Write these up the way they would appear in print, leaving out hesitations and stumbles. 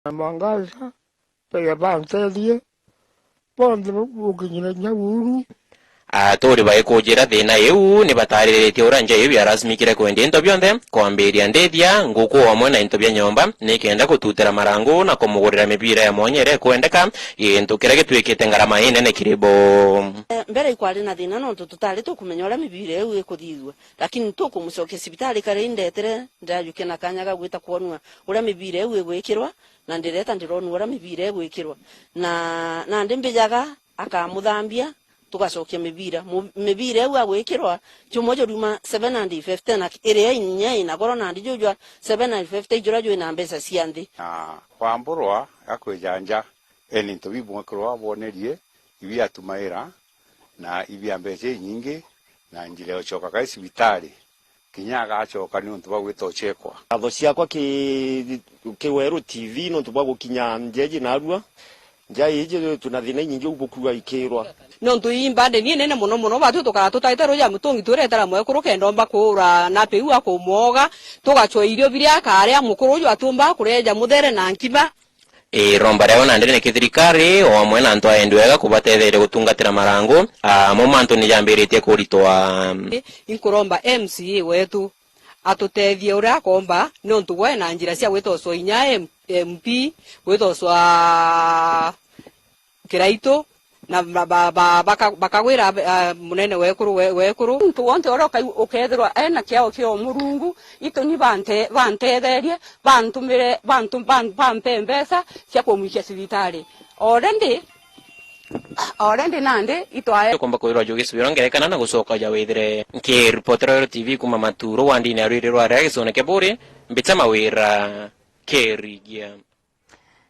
Mwangaza pega bantelie bonde bukinyanya Weru tori bae kujira thina iu ni batariritie uranja iu yarasmikire kwendia into bionthe kwambiria ndethia nguku omwe na into bia nyomba nikenda gututira marangu na kumugurira mipira ya mwonyere kwendeka into kira gitwikite ngarama inene kiribo mbere ikwari na thina no tutari tukumenya ura mipira iu ikuthithwa lakini tukumucokia cibitari kare indetere ndajuke na kanya ga gwita kuonwa ura mipira iu igwikirwa na ndireta ndironu ura mipira igwikirwa na ndimbijaga akamuthambia tugacokia mibira iu agwikirwa chumojo ruma 750 na area inya ina korona ndijujwa 750 ijura jwe na mbesa cianthi kwamburwa akwijanja eni tubibwa kurwa bonerie ibi atumaira na ibi ambese nyingi na njile ochoka kai cibitari kinyaga achoka ni untu bagwitochekwa atho ciakwa ki Weru TV no tubago kinya njeji narua njai ije tunathina nyingi ubukua ikirwa no tuimbande ni nene muno batu tukara tutaitero ya mutungi turetera mwekuru kendo mba kura na peu akomoga tugachwa irio biria kare amukuru ju atumba kureja muthere na nkiba romba reo na ndene kithirikari omwe na ntwa endwega kubatethere gutungatira marangu momanto ni jambiritie kuritwa inkuromba MCA wetu atutethie uria komba no ntugwe na njira cia gwitoswa inya MP gwitoswa kiraito na bakagwira munene wekuru ntu wonte oroka ukethirwa ena kiao kio murungu ito ni bantetherie bantumire bampe mbesa cia kumwikia cibitari already nande itwae komba kwirwa jogi subiro ngerekana na gucoka ja withire ke reporter TV kuma maturo wandi na rwirwa reaction ke buri mbitsa mawira kerigia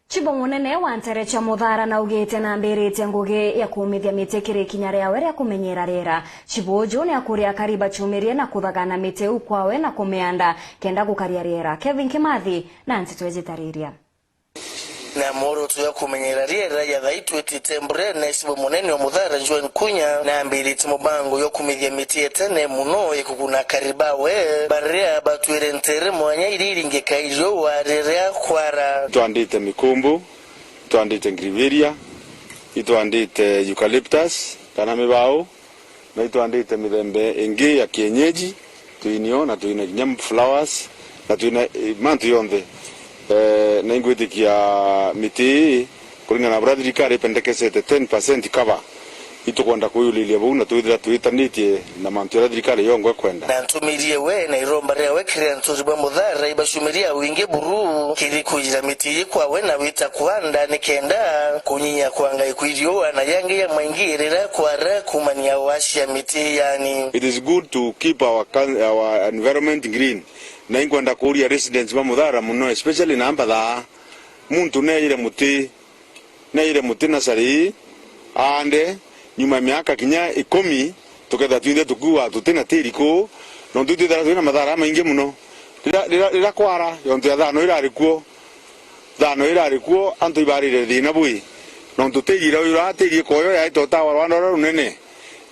Chibo munene wa Nteto Muthara na ugite na mbirite ngugi ya kumithia mitekire kinya ria were kumenyera rera Chibo jone akuria kariba chumirie na kuthagana mite ukwawe na kumeanda kenda gukaria rera Kevin Kimathi na Nteto ezitariria na moro tuya kumenyera rera ya thaitu titembre na Chibo munene wa Muthara Joan Kunya na mbirite mubango yo kumithia mitiete ne muno ikuguna karibawe baria batwire ntere mwanya iriringe kairo warera kwara twandite mikumbu twandite ngriveria twandite eucalyptus kana mibao na twandite mithembe ingi ya kienyeji tuinio na tuina nyam flowers na tuina mantu yonthe na ingwitikia miti kuringana na thirikari pendekesete 10% cover itukwenda kuyulilia bau na tuithira tuitanitie na mantu ya thirikari yongwe kwenda na ntumirie we na iromba ria wekire nturiba Muthara ibashumiria wingi buru kiri kujira miti kwa we na wita kuanda nikenda kunyinya kwanga ikwirio na yangi ya maingirira kwara kumania washia miti yani it is good to keep our environment green na ingwenda kuria residents ba Muthara muno especially na Thaa muntu neire muti na sari ande nyuma miaka kinya 10 tuketha twinde tukua tutina tiriko no tutithara twina Mathara maingi muno rira kwara yontu ya thano irarikuo antu ibarire thina bui no tutira uraterie koyo ya itotawa rwanda runene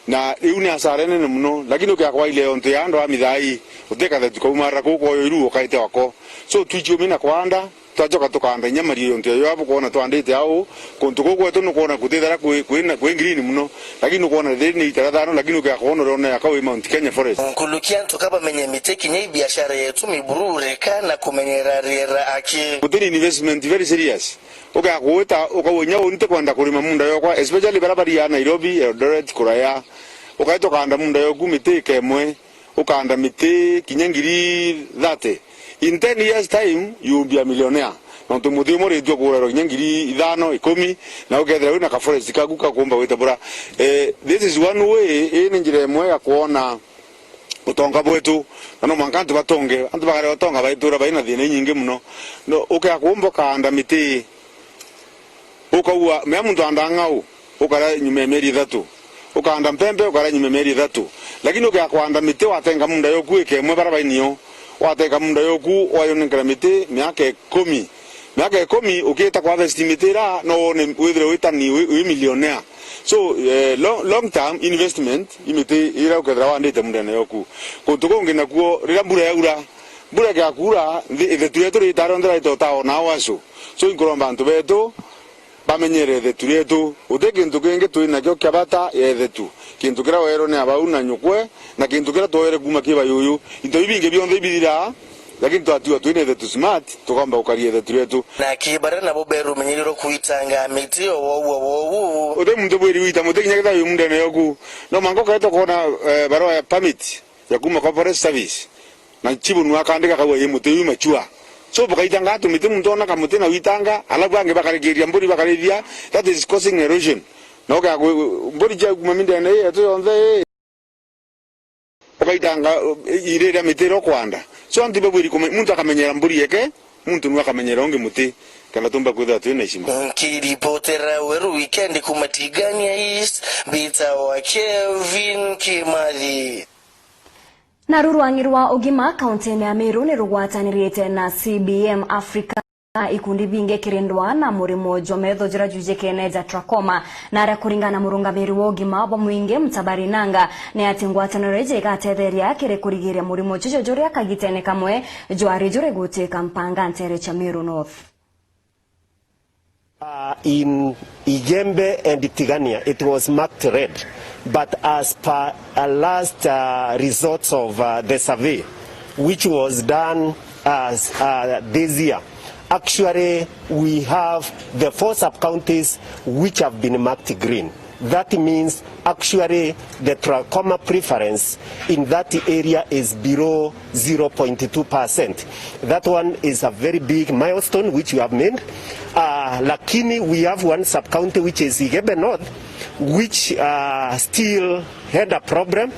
na riu ni asara nene muno lakini ukiakwa ile yontu ya ndo amithai utekathe tukaumara koyo iru ukaite wako so twichio mina kwanda twajoka tukanda nyamari yontu yo abo kuona twandite au kuntu kugwetu no kuona kutithara kwina green muno lakini ukoona thini itarathano lakini ukiakona rona yakawe Mount Kenya Forest nkulukia tukaba menye miteki nye biashara yetu mibururika na kumenyera rera aki kutini investment very serious ukakweta ukawonya unte kwenda kulima munda yokwa especially barabara ya Nairobi Eldoret Kuraya ukaito kanda munda yoku miteke emwe ukanda miti kinyangiri 30 in 10 years time you will be a millionaire no to muthi mo redio kurero kinyangiri 5 10 na ukethera wina ka forest kaguka kumba wita bura this is one way ni njira emwe ya kuona utonga bwetu no mankantu batonge antu bagare utonga baitura baina thina nyingi muno no ukakumba kanda miti ukaua me muntu andangau ukara nyume meri 3 ukanda mpembe ukara nyume meri 3 lakini ukakwanda miti watenga munda yoku ikemwe barabara inio wateka munda yoku wayonekera miti miaka 10 ukieta kwa estimatera no ne withre witani we millionaire so long term investment imiti ira ukethra wandite munda yoku kutuko ngina kuo rira mbura yaura bura kya kura the tuyeto ritaro ndra ito tao na waso so inkoromba bantu beto bamenyere the tuyeto ute kintu kenge tuina kyo kyabata ye tu kintu kira wero ne abauna nyukwe na kintu kira toere kuma kiba yuyu into ibinge bionde bidira lakini tuatiwa tuine the smart tukamba ukarie the tuyeto na kibara na boberu menyero kuitanga miti wo ute muntu bwiri wita mute kinyakita yumde ne yoku no mango kaito kona baro ya permit ya kuma corporate service na chibu nwakandika kawe mute yu machua so bakaitanga tu mite muntu ona kamute na witanga alabu ange bakarigeria mburi bakaridia that is causing erosion no ka mburi ja kumaminde ne yeto yonze bakaitanga irera mitero kwanda so antibe bwiri muntu akamenyera mburi yeke muntu nwakamenyera onge muti kana tumba kwenda tu neshima kiripotera Weru weekend kumatigania East bita wa Kevin Kimali na rurwangirwa ugima kaunti ya Meru ni rugwatanirite na CBM Africa ikundi binge kirindwa na murimo jometho jira juje keneja trakoma na ara kuringana murungamiri wa ugima bo mwinge mtabari nanga ni ati ngwatanireje gatetheria kire kurigiria murimo jujo juria kagitene kamwe jwari jure guteka mpanga ntere cha Meru North. In Igembe and Tigania, it was marked red. But as per last results of the survey, which was done this year, actually we have the 4 sub-counties which have been marked green. That means actually the trachoma preference in that area is below 0.2%. That one is a very big milestone which we have made. Lakini we have one sub-county which is Igembe North, which still had a problem.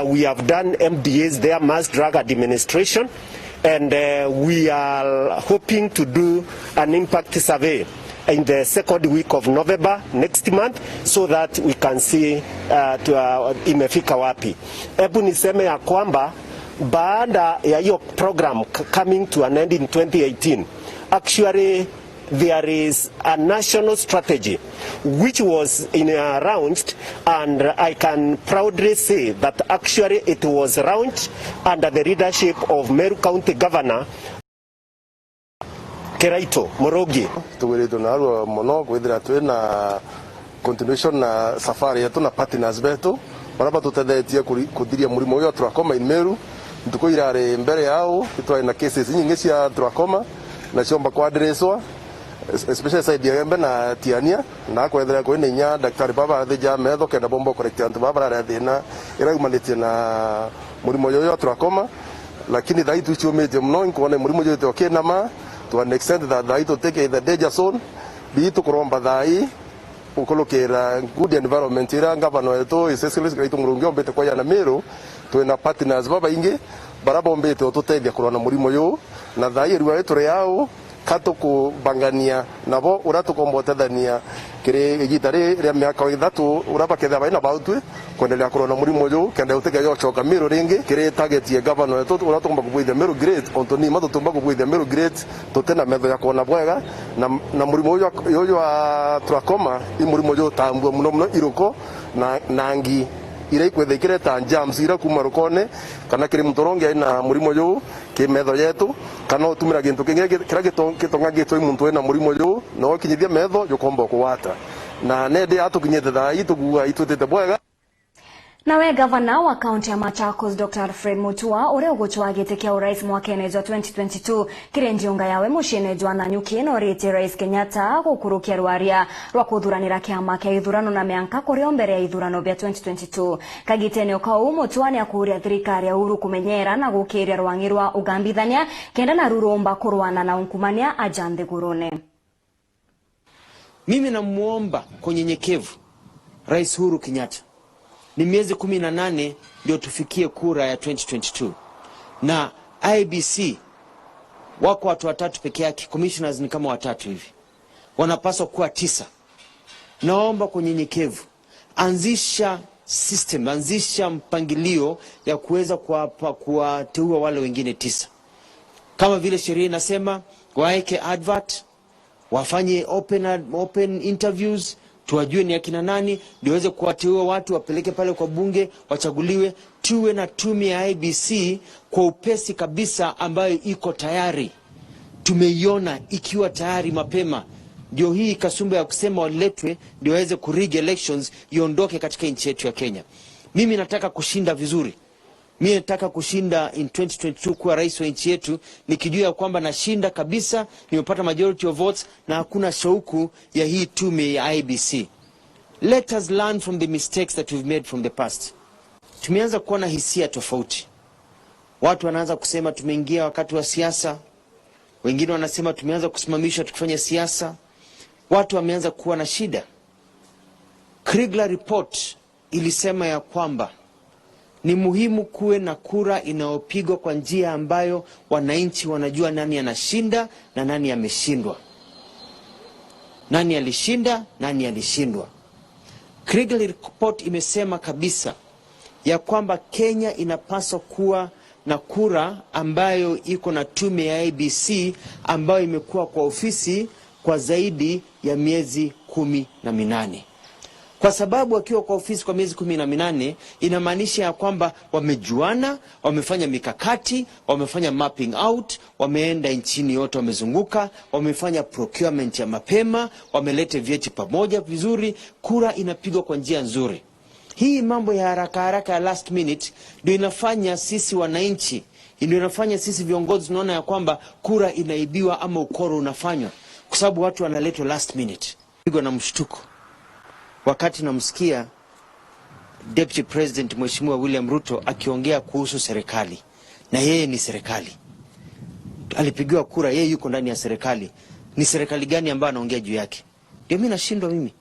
We have done MDAs there, mass drug administration, and we are hoping to do an impact survey in the second week of November next month so that we can see imefika wapi. Hebu niseme ya kwamba baada ya hiyo program coming to an end in 2018, actually there is a national strategy which was launched, and I can proudly say that actually it was launched under the leadership of Meru County Governor Keraito Morogi. Tuweleto na aru mono kwethira twina continuation na safari yetu na partners betu baraba tutethetie kuthiria murimo uyo trakoma in Meru ntuko irare mbere yao itwa na cases nyingi cia trakoma na ciomba kwa adreswa especially side ya Igembe na Tiania na kwethira kwina nya daktari baba thija metho kenda bombo correct antu baba ra thina iraumanite na murimo uyo trakoma lakini thaitu ciumite muno inkuona murimo uyo tokena to an extent that they to take the danger zone be to kuromba thai ukolokera good environment ira ngavano eto isesele kaito ngurungi ombete kwa yana Meru twina partners baba ingi baraba ombete otutethia kurona murimo yo na thai riwa eto yao kato kubangania nabo uratukombotethania kire igitare ria miaka 3 uraba ketha baina bautwe kwendelea kurona murimo yo kenda uteke yo choka Meru ringi kire target ye governor eto uratomba kubuithia Meru great ontoni mato tumba kubuithia Meru great totena metho ya kuona bwega na murimo yo wa trakoma i murimo yo tambua muno iruko na nangi ira ikwethekire ta jams ira kuma rukone kana kiri mutoronge na murimo yo ke metho yetu kana utumira gintu kinge kira gitonga gitoi muntu ena murimo yo no kinyithia metho yo kombo kuwata na nende atukinyete thaa itugua itutete bwega. Nawe gavana wa kaunti ya Machakos Dr. Alfred Mutua ure ugochwa gite kia urais mwakene jwa 2022 kire njionga yawe mushene jwa na nyuki no rite Rais Kenyatta gukurukia rwaria rwa kuthuranira kiama kia ithurano na mianka kurio mbere ya ithurano bya 2022 kagitene ukau Mutua ni akuria thirikari ya Uhuru kumenyera na gukiria rwangirwa ugambithania kenda na ruromba kurwana na unkumania ajande gurone. Mimi namuomba kwa nyenyekevu Rais Uhuru Kenyatta, ni miezi 18 ndio tufikie kura ya 2022 na IBC wako watu 3 peke yake, commissioners ni kama 3 hivi, wanapaswa kuwa 9. Naomba kwa nyenyekevu anzisha system, anzisha mpangilio ya kuweza kuwateua wale wengine 9 kama vile sheria inasema, waeke advert, wafanye open interviews, tuwajue ni akina nani, niweze kuwateua watu wapeleke pale kwa bunge wachaguliwe, tuwe na tume ya IEBC kwa upesi kabisa ambayo iko tayari. Tumeiona ikiwa tayari mapema. Ndio hii kasumba ya kusema waletwe ndio waweze kurig elections iondoke katika nchi yetu ya Kenya. Mimi nataka kushinda vizuri. Mimi nataka kushinda in 2022 kuwa rais wa nchi yetu, nikijua kwamba nashinda kabisa, nimepata majority of votes na hakuna shauku ya hii tume ya IEBC. Let us learn from the mistakes that we've made from the past. Tumeanza kuona hisia tofauti. Watu wanaanza kusema tumeingia wakati wa siasa. Wengine wanasema tumeanza kusimamishwa tukifanya siasa. Watu wameanza kuwa na shida. Kriegler report ilisema ya kwamba ni muhimu kuwe na kura inayopigwa kwa njia ambayo wananchi wanajua nani anashinda na nani ameshindwa. Nani alishinda, nani alishindwa. Kriegler report imesema kabisa ya kwamba Kenya inapaswa kuwa na kura ambayo iko na tume ya IEBC ambayo imekuwa kwa ofisi kwa zaidi ya miezi 18. Kwa sababu wakiwa kwa ofisi kwa miezi 18 inamaanisha ya kwamba wamejuana, wamefanya mikakati, wamefanya mapping out, wameenda nchini yote, wamezunguka, wamefanya procurement ya mapema, wamelete vyeti pamoja vizuri, kura inapigwa kwa njia nzuri. Hii mambo ya haraka ya last minute ndio inafanya sisi wananchi, ndio inafanya sisi viongozi tunaona ya kwamba kura inaibiwa ama ukoro unafanywa, kwa sababu watu wanaletwa last minute. Pigwa na mshtuko wakati namsikia Deputy President Mheshimiwa William Ruto akiongea kuhusu serikali, na yeye ni serikali. Alipigiwa kura, yeye yuko ndani ya serikali. Ni serikali gani ambayo anaongea juu yake? Ndio mimi nashindwa mimi.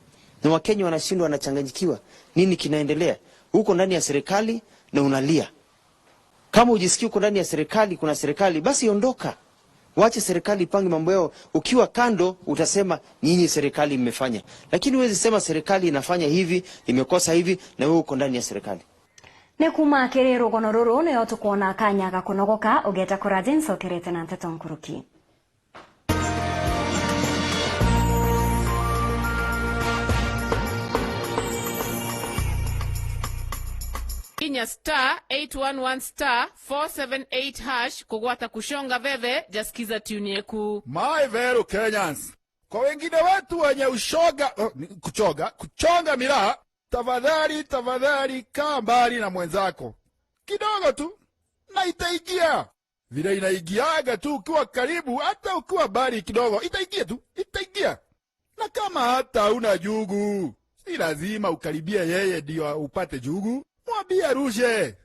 Na Wakenya wanashindwa, wanachanganyikiwa. Nini kinaendelea? Uko ndani ya serikali na unalia. Kama ujisikii uko ndani ya serikali, kuna serikali, basi ondoka. Wache serikali ipange mambo yao. Ukiwa kando utasema nyinyi serikali mmefanya. Lakini huwezi sema serikali inafanya hivi, imekosa hivi na wewe uko ndani ya serikali. Nekuma kerero gonororo ne otukona kanya gakunogoka ogeta kurajen sokerete na Nteto nkuruki. Inya *811*478# kugwata kushonga veve jasikiza tuni yeku. My Weru Kenyans. Kwa wengine wetu wenye kuchonga miraa, tafadhali kaa mbali na mwenzako. Kidogo tu na itaigia. Vile inaigiaga tu ukiwa karibu, hata ukiwa mbali kidogo itaigia tu, itaigia. Na kama hata una jugu, si lazima ukaribie yeye ndio upate jugu.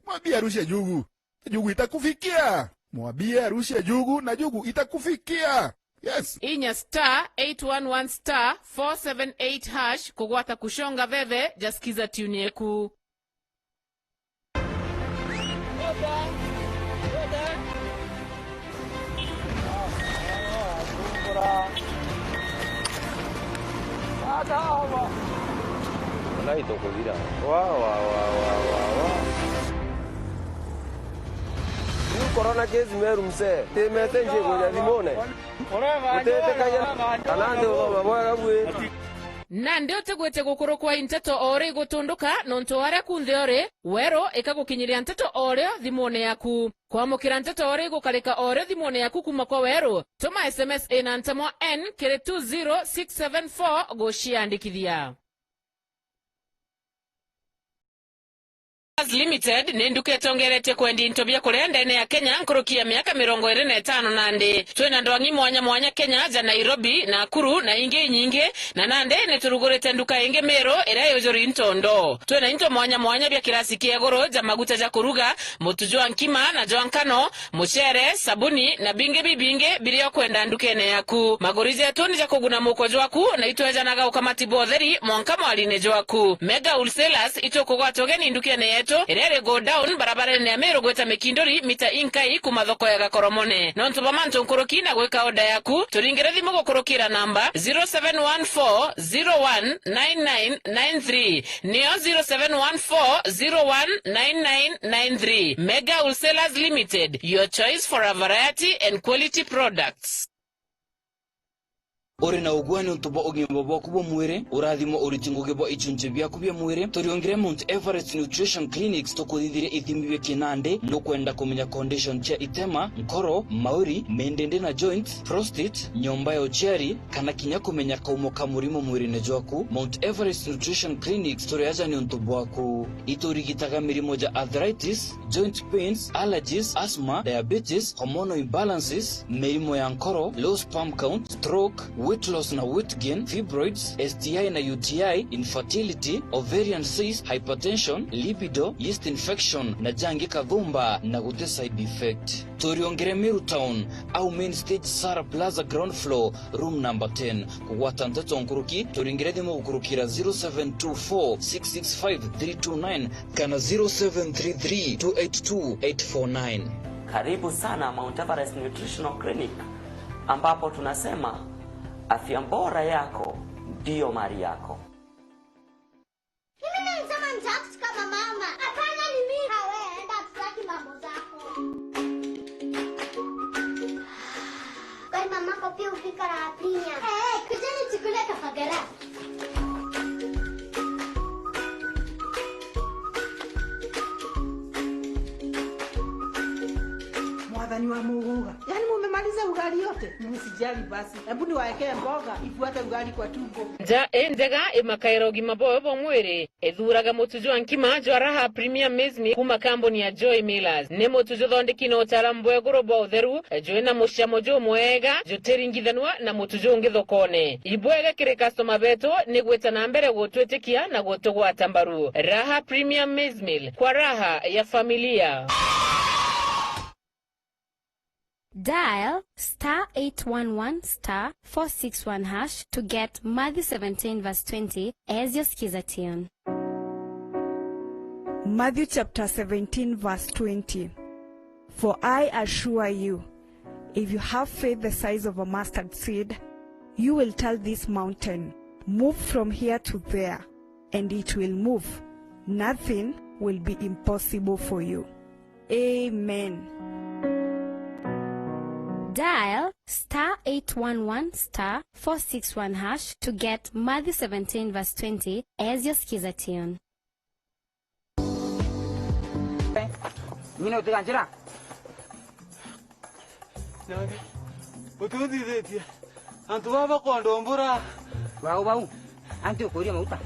Mwambie arushe jugu. Jugu itakufikia. Mwambie arushe jugu na jugu itakufikia. Yes. Inya *811*478# kugwata kushonga veve jasikiza tuni yeku. Corona case Meru mse temete nje kwenye limone utete kanya kanande baba bora bwe na ndio tegwete gukuru kwa Nteto ore gutunduka nonto ware kuntheore Weru ikagukinyiria Nteto ore thimone yaku kwamukira Nteto ore gukarika ore thimone yaku kuma kwa Weru tuma SMS ina ntamo N kire 20674 gushiandikithia. Limited nenduke tongerete kwendi ntobia kurenda ene ya Kenya nkurukia miaka 25 nande twena ndwangi mwanya Kenya ja Nairobi na Nakuru na inge nyinge na nande neturugurete nduka inge Meru era yojori ntondo twena into mwanya bya kirasi kiegoro ja maguta ja kuruga mutujwa nkima na jwankano muchere sabuni na binge birio kwenda nduke ene yaku magorize toni ja kuguna muko jwaku na itweja naga ukamati botheri mwanka mwaline jwaku mega wholesalers itokogwa togeni nduke ene erere go down barabara ne Meru gweta mekindori mita inkai kumathoko ya gakoromone nonto bamanto nkoroki na gweka oda yaku turingere thimo gukorokira namba 0714019993 neo 0714019993 Mega Wholesalers Limited, your choice for a variety and quality products. ore na ugwani untubo ogimbo boko bo mwire urathimo uritinguge bo ichunje byaku bya mwire toriongere Mount Everest Nutrition Clinics tokudithire ithimibye kinande no kwenda kumenya condition cha itema nkoro mauri mendende na joints prostate nyomba ya ucheri kana kinya kumenya kaumo kamurimo mwire ne jwaku Mount Everest Nutrition Clinics toriaja ni untubo wako itorigitaga mirimo ja arthritis joint pains allergies asthma diabetes hormonal imbalances mirimo ya nkoro low sperm count stroke weight loss na weight gain, fibroids, STI na UTI, infertility, ovarian cyst, hypertension, libido, yeast infection na jangi kadhumba na gute side effect. Toriongere Meru Town au main stage Sara Plaza ground floor room number 10. Kuwata Nteto Nkuruki toriongere dimo ukurukira 0724665329 kana 0733282849. Karibu sana Mount Everest Nutritional Clinic ambapo tunasema afya bora yako ndio mali yako. Mimi nasema nitakuta kama mama. Hapana ni mimi. Wewe enda tutaki mambo zako. Kwa mamako pia ufika na apinya. Kujeni chukule kafagara. Mwadhani wa Mugunga. Yaani mumemaliza ugali yote? Msijali basi. Hebu niwaekee mboga ifuate ugali kwa tumbo. Ja endega emakairo gimaboyo bo mwere edhuraga motujo ankima jwaraha Premier Mezmi kuma kamboni ya Joy Millers ne motujo dhonde kino utalambo ya gorobo utheru joena moshamo jo mwega joteringithanwa na motujo ngithokone ibwega kire customer beto ne gweta na mbere gotwetekia na gotogwa tambaru raha Premier Mezmi kwa raha ya familia. Dial *811*461# to get Matthew 17 verse 20 as your skiza tune. Matthew chapter 17 verse 20. For I assure you, if you have faith the size of a mustard seed, you will tell this mountain, move from here to there, and it will move. Nothing will be impossible for you. Amen. Dial *811*461# to get Matthew 17 verse 20 as your skiza tune. Mino tiganjira. Nani? Utundi zetia. Antu baba kondombura. Bau. Antu kuria mauta.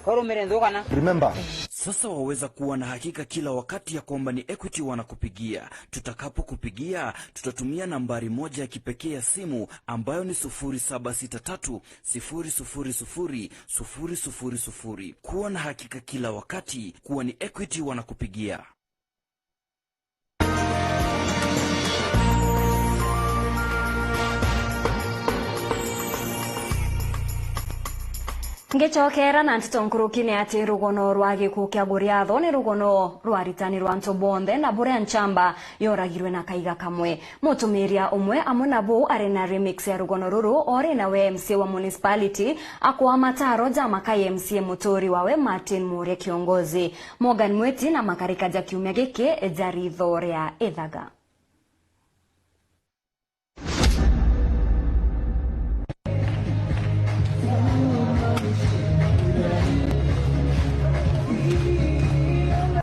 Koro merendo kana. Remember. Sasa waweza kuwa na hakika kila wakati ya kwamba ni Equity wanakupigia. Tutakapokupigia, tutatumia nambari moja ya kipekee ya simu ambayo ni 0763000000. Kuwa na hakika kila wakati kuwa ni Equity wanakupigia. Ngechokera na Nteto Nkuruki ni ati rugono rwa gikuo kia Goriatho ni rugono rwaritani rwa antu bonthe na buria nchamba yoragirwe na kaiga kamwe. Mutumiria umwe amwe nabo ari na remix ya rugono ruru ori na we MC wa municipality akwa mataro ja makai MC mutori wawe Martin Murie kiongozi. Morgan Mweti na makarika ja kiumia giki jaritho ria ithaga.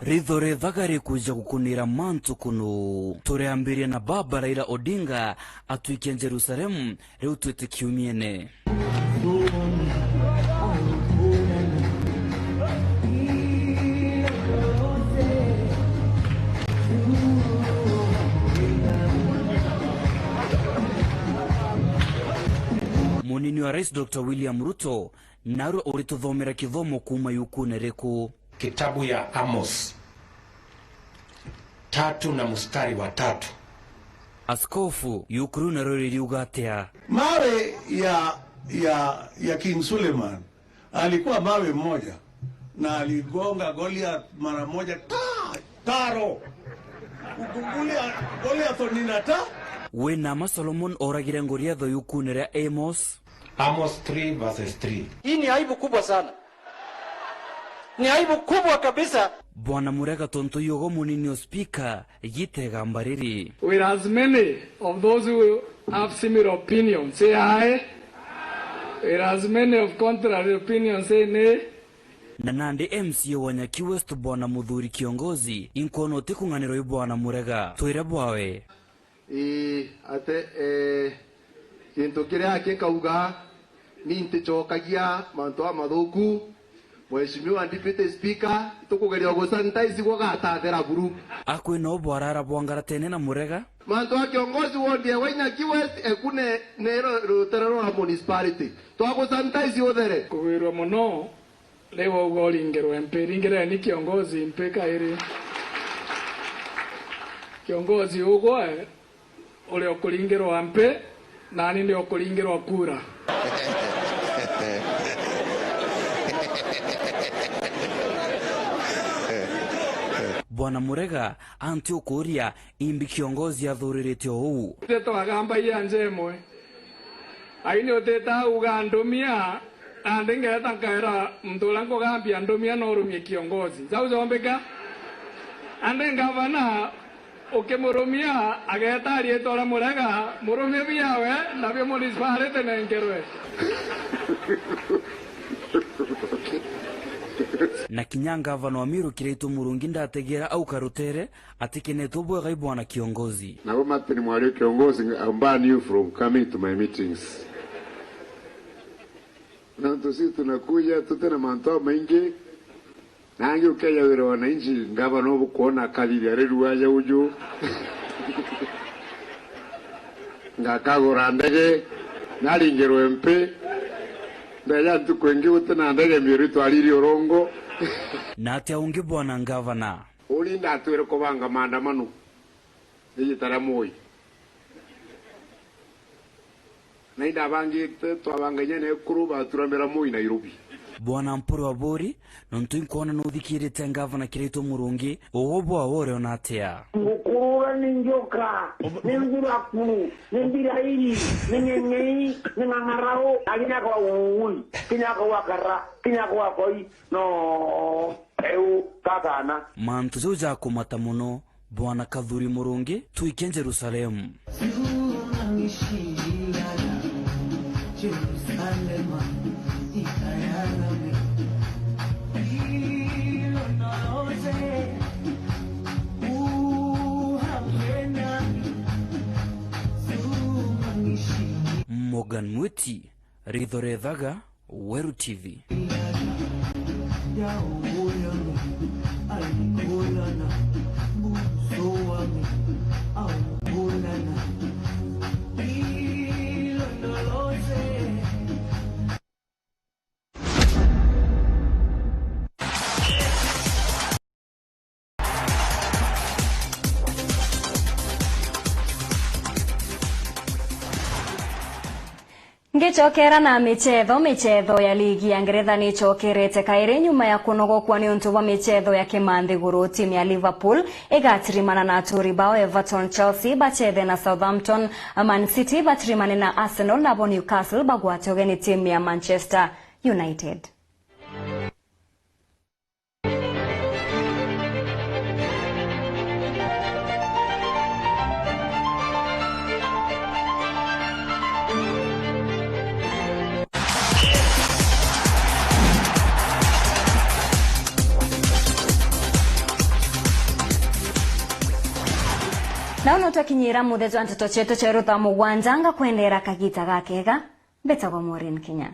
Ridhore thagari kuja kukunira mantu kuno tureambiria na baba Raila Odinga atuikia Jerusalemu leo twete kiumiene. Munini wa Rais Dr. William Ruto naru orituthomera kithomo kuma yukunereku kitabu ya Amos 3 na mstari wa 3. Askofu yukuru na rori liugatea mawe ya King Suleiman alikuwa mawe mmoja na aligonga Goliath mara moja taro ukugulia Goliath onina we nama Solomon oragire Goliath yukunere Amos 3 verses 3. Hii ni aibu kubwa sana. Ni aibu kubwa kabisa. Bwana Murega tonto yogo munini speaker yitega mbariri. Whereas many of those who have similar opinions say aye, whereas many of contrary opinions say nay. Na nandi MCA wa Nyaki West Bwana Muthuri kiongozi inkono tikunganiro yu Bwana Murega twire bwawe ate kintu kiria akikauga ni nticokagia mantu amathuku Mheshimiwa Deputy Speaker tukugeria gusanitize gwa gatathera group akwino bwarara bwangara tene na Murega mantu wa kiongozi wondie wa Nyaki West ekune nero ruterero wa municipality twagusanitize othere kuwirwa muno lewa ugoringero mperingira ni kiongozi mpeka iri kiongozi ugwe ule okuringero ampe nani ndio okuringero kura Bwana Murega anti ukuria imbi kiongozi athuriritie uu teto agamba yanjemwe aini oteta ugandumia andengeta nkaera mtulango gambia ndomia no rumie kiongozi zauzombeka andengavana ukimurumia agetarie tora Murega murumie biawe nabyo municipality nengerwe na kinyanga vano amiru kireito murungi ndategera au karutere atikineto bwega Bwana kiongozi na kama tani mwali kiongozi I'm ban you from coming to my meetings na sisi tunakuja tutena manto mengi na angi ukaya wira wananchi ngava no kuona kalili ya reruaja uju ngakagora ndege nalingero MP ndaya tukwengi utena ndege mirito aliri orongo na atia ungi Bwana Ngavana ulinda atwere kubanga maandamano yitara moyi naida bangite twabanganye ne kuruba turambera moyi Nairobi Bwana Mpuru wa Bori nontu inkona nuthikirite Ngavana kireito murungi ogobwa wore onatia mukurura ninjoka ninjuraku ninjirairi ninyenyei ninangarao alina kwa uui kinya kwa wakara kinya kwa koi no eu kakana mantu zuja kumata muno Bwana Kathuri murungi tuike Jerusalemu Morgan Mwiti Rithorethaga Weru TV Ngechokera na michetho ya ligi ya Ngeretha ni chokerete kaire nyuma ya kunogokwa ni untu wa michetho ya Kimanthiguru timu ya Liverpool igatirimana na aturi bao Everton, Chelsea bachethe na Southampton, Man City batirimane na Arsenal na Newcastle bagwate ogeni timu ya Manchester United. Na unotakinyira muthezo Nteto chetu cheru Thaa Mugwanja nga kwendera kagita gakega betagwa Maureen Kenya.